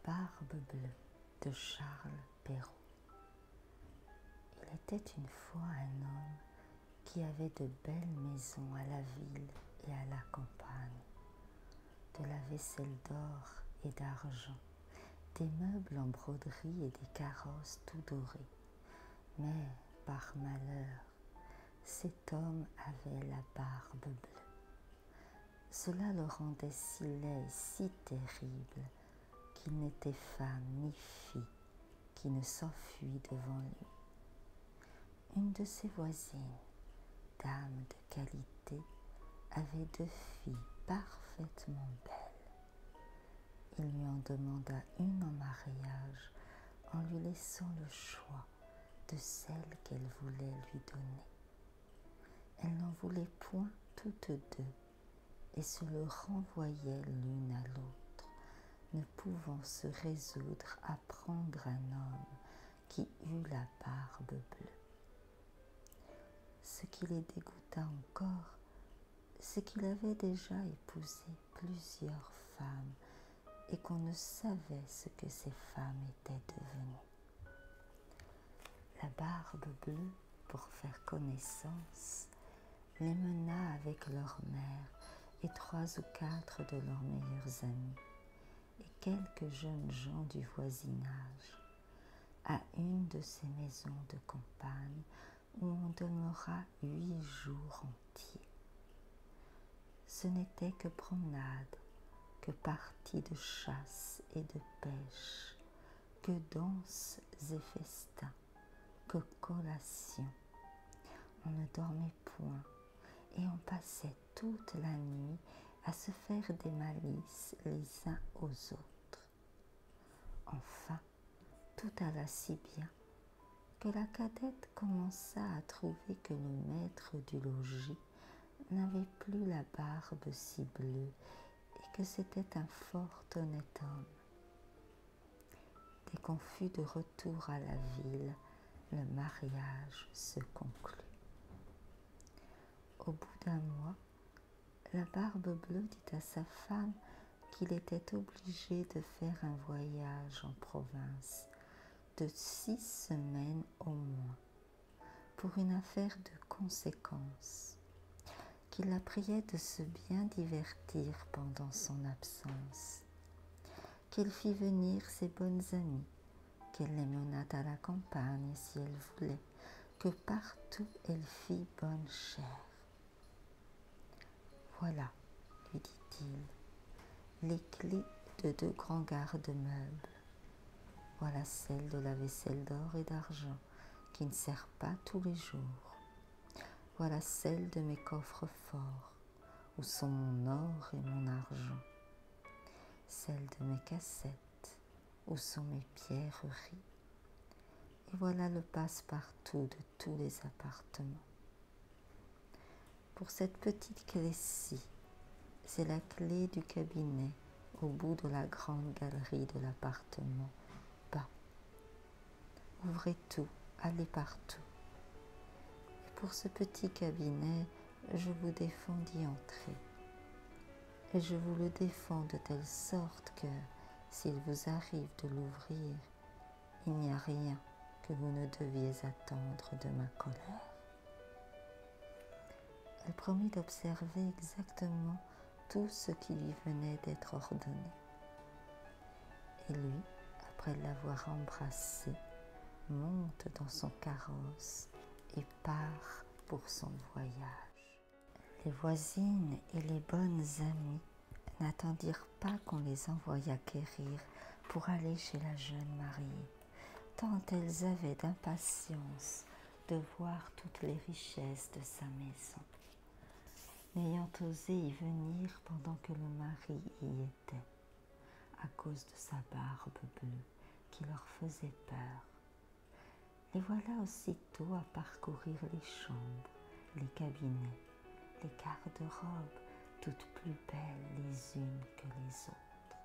Barbe bleue de Charles Perrault. Il était une fois un homme qui avait de belles maisons à la ville et à la campagne, de la vaisselle d'or et d'argent, des meubles en broderie et des carrosses tout dorés. Mais, par malheur, cet homme avait la barbe bleue. Cela le rendait si laid et si terrible qu'il n'était femme ni fille qui ne s'enfuit devant lui. Une de ses voisines, dame de qualité, avait 2 filles parfaitement belles. Il lui en demanda une en mariage en lui laissant le choix de celle qu'elle voulait lui donner. Elle n'en voulait point toutes 2 et se le renvoyait l'une à l'autre, ne pouvant se résoudre à prendre un homme qui eut la barbe bleue. Ce qui les dégoûta encore, c'est qu'il avait déjà épousé plusieurs femmes et qu'on ne savait ce que ces femmes étaient devenues. La barbe bleue, pour faire connaissance, les mena avec leur mère et 3 ou 4 de leurs meilleurs amis et quelques jeunes gens du voisinage à une de ces maisons de campagne où on demeura 8 jours entiers. Ce n'était que promenade, que parties de chasse et de pêche, que danses et festins, que collations. On ne dormait point et on passait toute la nuit à se faire des malices les uns aux autres. Enfin, tout alla si bien que la cadette commença à trouver que le maître du logis n'avait plus la barbe si bleue et que c'était un fort honnête homme. Dès qu'on fut de retour à la ville, le mariage se conclut. Au bout d'un mois, la barbe bleue dit à sa femme qu'il était obligé de faire un voyage en province de 6 semaines au moins, pour une affaire de conséquence, qu'il la priait de se bien divertir pendant son absence, qu'elle fit venir ses bonnes amies, qu'elle les menât à la campagne si elle voulait, que partout elle fît bonne chère. Voilà, lui dit-il, les clés de 2 grands garde-meubles. Voilà celle de la vaisselle d'or et d'argent, qui ne sert pas tous les jours. Voilà celle de mes coffres forts, où sont mon or et mon argent. Celle de mes cassettes, où sont mes pierreries. Et voilà le passe-partout de tous les appartements. Pour cette petite clé-ci, c'est la clé du cabinet au bout de la grande galerie de l'appartement. Bas. Ouvrez tout, allez partout. Et pour ce petit cabinet, je vous défends d'y entrer. Et je vous le défends de telle sorte que, s'il vous arrive de l'ouvrir, il n'y a rien que vous ne deviez attendre de ma colère. Elle promit d'observer exactement tout ce qui lui venait d'être ordonné. Et lui, après l'avoir embrassée, monte dans son carrosse et part pour son voyage. Les voisines et les bonnes amies n'attendirent pas qu'on les envoyât quérir pour aller chez la jeune mariée, tant elles avaient d'impatience de voir toutes les richesses de sa maison, n'ayant osé y venir pendant que le mari y était, à cause de sa barbe bleue qui leur faisait peur. Les voilà aussitôt à parcourir les chambres, les cabinets, les garde-robes, toutes plus belles les unes que les autres.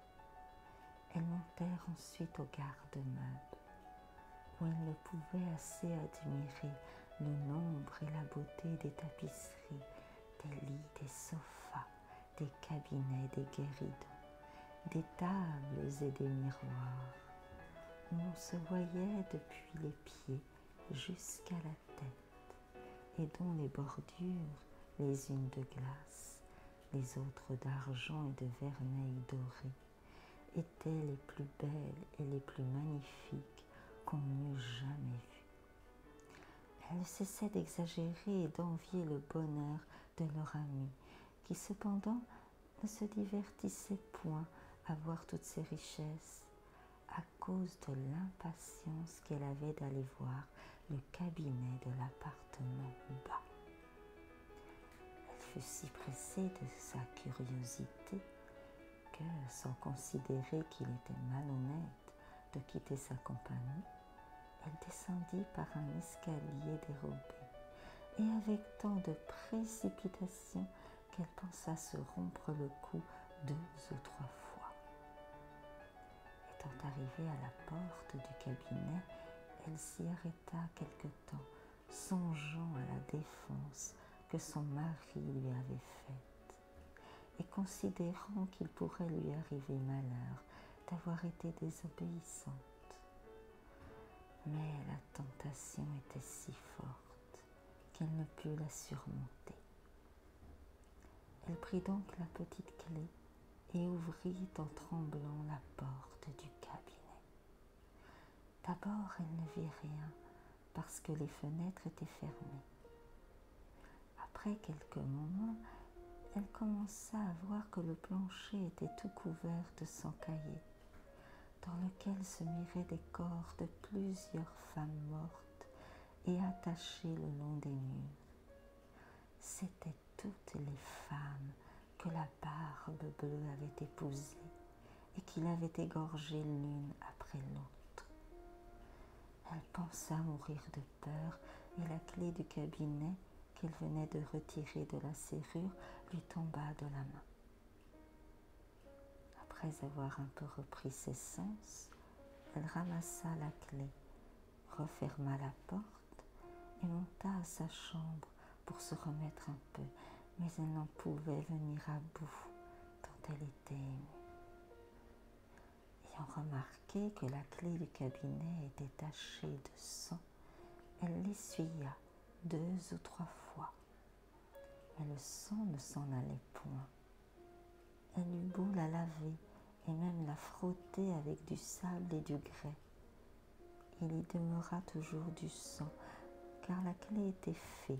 Elles montèrent ensuite au garde-meuble, où elles ne pouvaient assez admirer le nombre et la beauté des tapisseries, des lits, des sofas, des cabinets, des guéridons, des tables et des miroirs, où on se voyait depuis les pieds jusqu'à la tête, et dont les bordures, les unes de glace, les autres d'argent et de vermeil doré, étaient les plus belles et les plus magnifiques qu'on n'eût jamais vues. Elle cessait d'exagérer et d'envier le bonheur de leur amie, qui cependant ne se divertissait point à voir toutes ces richesses, à cause de l'impatience qu'elle avait d'aller voir le cabinet de l'appartement bas. Elle fut si pressée de sa curiosité que, sans considérer qu'il était malhonnête de quitter sa compagnie, elle descendit par un escalier dérobé, et avec tant de précipitation qu'elle pensa se rompre le cou 2 ou 3 fois. Étant arrivée à la porte du cabinet, elle s'y arrêta quelque temps, songeant à la défense que son mari lui avait faite, et considérant qu'il pourrait lui arriver malheur d'avoir été désobéissante. Mais la tentation était si forte qu'elle ne put la surmonter. Elle prit donc la petite clé et ouvrit en tremblant la porte du cabinet. D'abord, elle ne vit rien parce que les fenêtres étaient fermées. Après quelques moments, elle commença à voir que le plancher était tout couvert de sang caillé, dans lequel se miraient des corps de plusieurs femmes mortes et attachées le long des murs. C'étaient toutes les femmes que la Barbe Bleue avait épousées et qu'il avait égorgées l'une après l'autre. Elle pensa mourir de peur et la clé du cabinet qu'elle venait de retirer de la serrure lui tomba de la main. Après avoir un peu repris ses sens, elle ramassa la clé, referma la porte et monta à sa chambre pour se remettre un peu, mais elle n'en pouvait venir à bout tant elle était émue. Ayant remarqué que la clé du cabinet était tachée de sang, elle l'essuya 2 ou 3 fois, mais le sang ne s'en allait point. Elle eut beau la laver et même la frotter avec du sable et du grès, il y demeura toujours du sang, car la clé était faite,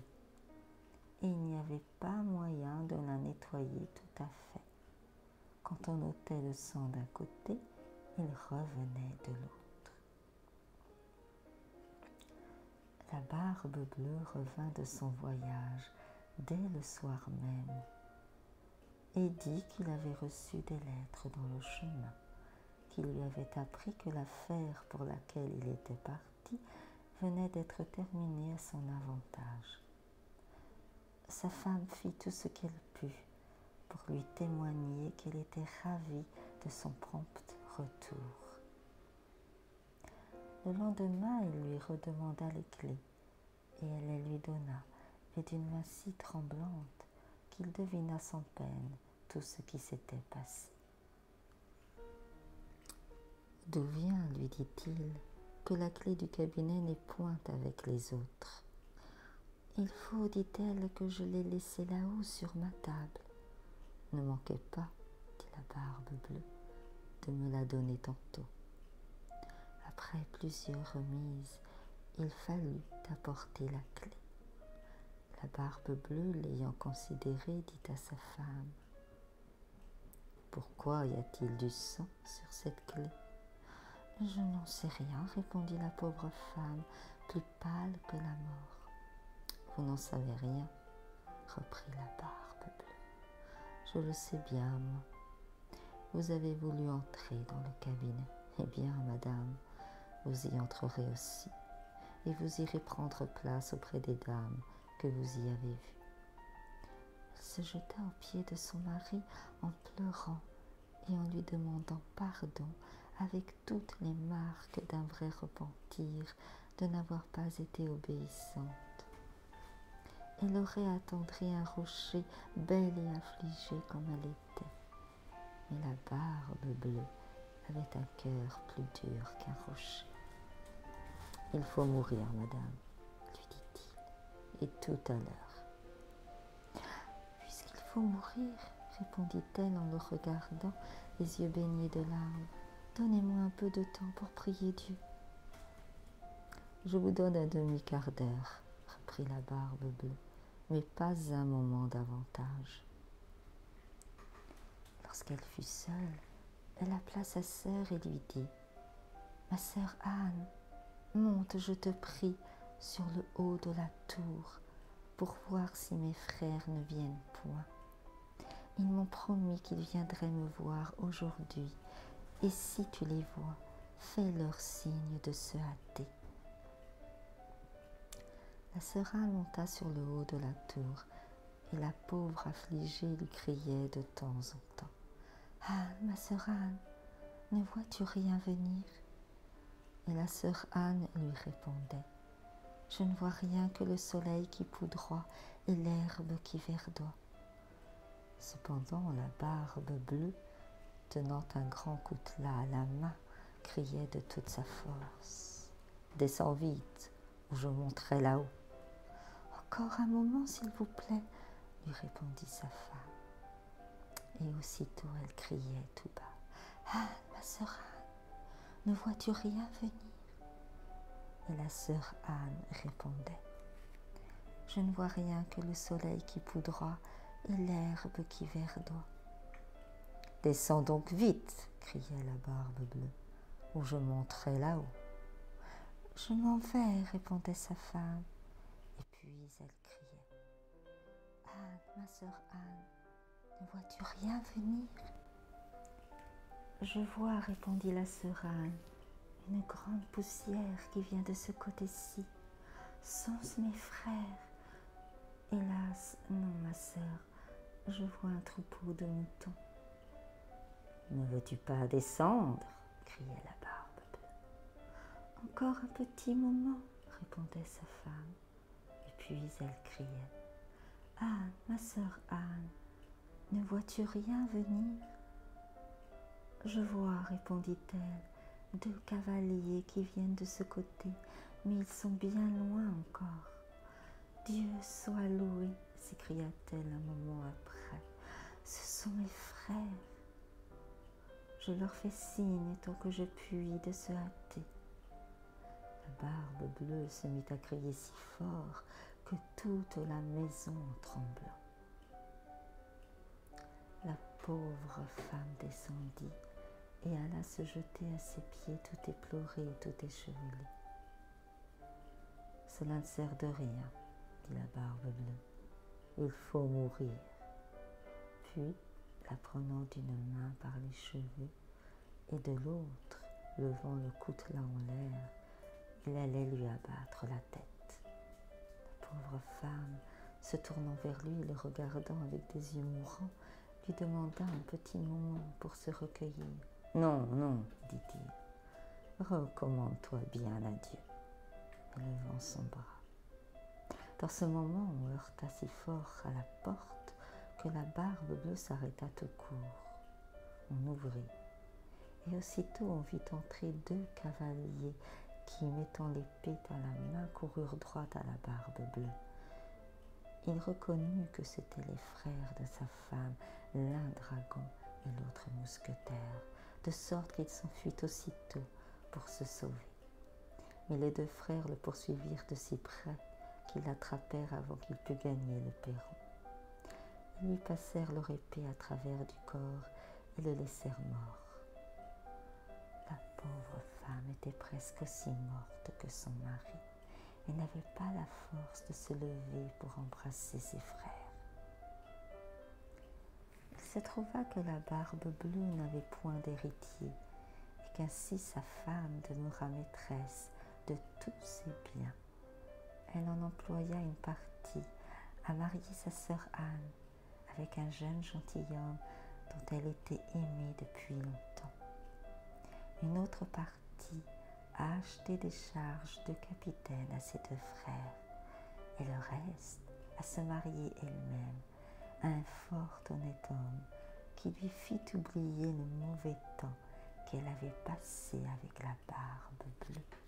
et il n'y avait pas moyen de la nettoyer tout à fait. Quand on ôtait le sang d'un côté, il revenait de l'autre. La Barbe Bleue revint de son voyage dès le soir même et dit qu'il avait reçu des lettres dans le chemin, qui lui avaient appris que l'affaire pour laquelle il était parti venait d'être terminée à son avantage. Sa femme fit tout ce qu'elle put pour lui témoigner qu'elle était ravie de son prompt retour. Le lendemain, il lui redemanda les clés et elle les lui donna, mais d'une main si tremblante qu'il devina sans peine tout ce qui s'était passé. « D'où vient, lui dit-il, que la clé du cabinet n'est point avec les autres ? » « Il faut, dit-elle, que je l'ai laissée là-haut sur ma table. » « Ne manquez pas, dit la Barbe Bleue, de me la donner tantôt. » Après plusieurs remises, il fallut apporter la clé. La Barbe Bleue, l'ayant considérée, dit à sa femme : « Pourquoi y a-t-il du sang sur cette clé ? » « Je n'en sais rien, répondit la pauvre femme, plus pâle que la mort. « Vous n'en savez rien, reprit la Barbe Bleue. Je le sais bien, moi. Vous avez voulu entrer dans le cabinet. Eh bien, madame, vous y entrerez aussi, et vous irez prendre place auprès des dames que vous y avez vues. » Elle se jeta aux pieds de son mari en pleurant et en lui demandant pardon avec toutes les marques d'un vrai repentir de n'avoir pas été obéissante. Elle aurait attendri un rocher, belle et affligée comme elle était. Mais la Barbe Bleue avait un cœur plus dur qu'un rocher. « Il faut mourir, madame, lui dit-il, et tout à l'heure. »« Puisqu'il faut mourir, répondit-elle en le regardant, les yeux baignés de larmes, donnez-moi un peu de temps pour prier Dieu. »« Je vous donne un demi-quart d'heure, reprit la Barbe Bleue, mais pas un moment davantage. » Lorsqu'elle fut seule, elle appela sa sœur et lui dit « Ma sœur Anne, monte, je te prie, sur le haut de la tour pour voir si mes frères ne viennent point. Ils m'ont promis qu'ils viendraient me voir aujourd'hui, et si tu les vois, fais-leur signe de se hâter. » La sœur Anne monta sur le haut de la tour, et la pauvre affligée lui criait de temps en temps « Anne, ma sœur Anne, ne vois-tu rien venir ?» Et la sœur Anne lui répondait « Je ne vois rien que le soleil qui poudroie et l'herbe qui verdoie. » Cependant la Barbe Bleue, tenant un grand coutelas à la main, criait de toute sa force « Descends vite, ou je monterai là-haut. »« Encore un moment, s'il vous plaît, » lui répondit sa femme. Et aussitôt elle criait tout bas « Anne, ma sœur Anne, ne vois-tu rien venir ?» Et la sœur Anne répondait « Je ne vois rien que le soleil qui poudroie et l'herbe qui verdoie. »« Descends donc vite, » criait la Barbe Bleue, « ou je monterai là-haut. »« Je m'en vais, » répondait sa femme, et puis elle criait « Anne, ma sœur Anne, ne vois-tu rien venir ?»« Je vois, » répondit la sœur Anne, « une grande poussière qui vient de ce côté-ci. Sont-ce mes frères ? Hélas, non, ma sœur, je vois un troupeau de moutons. »« Ne veux-tu pas descendre ?» criait la Barbe Bleue. « Encore un petit moment, » répondait sa femme, et puis elle criait « Anne, ma sœur Anne, ne vois-tu rien venir ?»« Je vois, » répondit-elle, « deux cavaliers qui viennent de ce côté, mais ils sont bien loin encore. »« Dieu soit loué !» s'écria-t-elle un moment après. « Ce sont mes frères. Je leur fais signe tant que je puis de se hâter. » La Barbe Bleue se mit à crier si fort que toute la maison en trembla. La pauvre femme descendit et alla se jeter à ses pieds tout éplorée et tout échevelée. « Cela ne sert de rien, » dit la Barbe Bleue, « il faut mourir. » Puis, la prenant d'une main par les cheveux et de l'autre, levant le coutelas en l'air, il allait lui abattre la tête. La pauvre femme, se tournant vers lui et le regardant avec des yeux mourants, lui demanda un petit moment pour se recueillir. « Non, non, dit-il, recommande-toi bien à Dieu. » Et levant son bras. Dans ce moment, on heurta si fort à la porte que la Barbe Bleue s'arrêta tout court. On ouvrit, et aussitôt on vit entrer deux cavaliers qui, mettant l'épée dans la main, coururent droit à la Barbe Bleue. Il reconnut que c'étaient les frères de sa femme, l'un dragon et l'autre mousquetaire, de sorte qu'il s'enfuit aussitôt pour se sauver. Mais les deux frères le poursuivirent de si près qu'ils l'attrapèrent avant qu'il pût gagner le perron. Ils lui passèrent leur épée à travers du corps et le laissèrent mort. La pauvre femme était presque aussi morte que son mari et n'avait pas la force de se lever pour embrasser ses frères. Il se trouva que la Barbe Bleue n'avait point d'héritier et qu'ainsi sa femme demeura maîtresse de tous ses biens. Elle en employa une partie à marier sa sœur Anne avec un jeune gentilhomme dont elle était aimée depuis longtemps. Une autre partie à acheter des charges de capitaine à ses deux frères, et le reste à se marier elle-même à un fort honnête homme qui lui fit oublier le mauvais temps qu'elle avait passé avec la barbe bleue.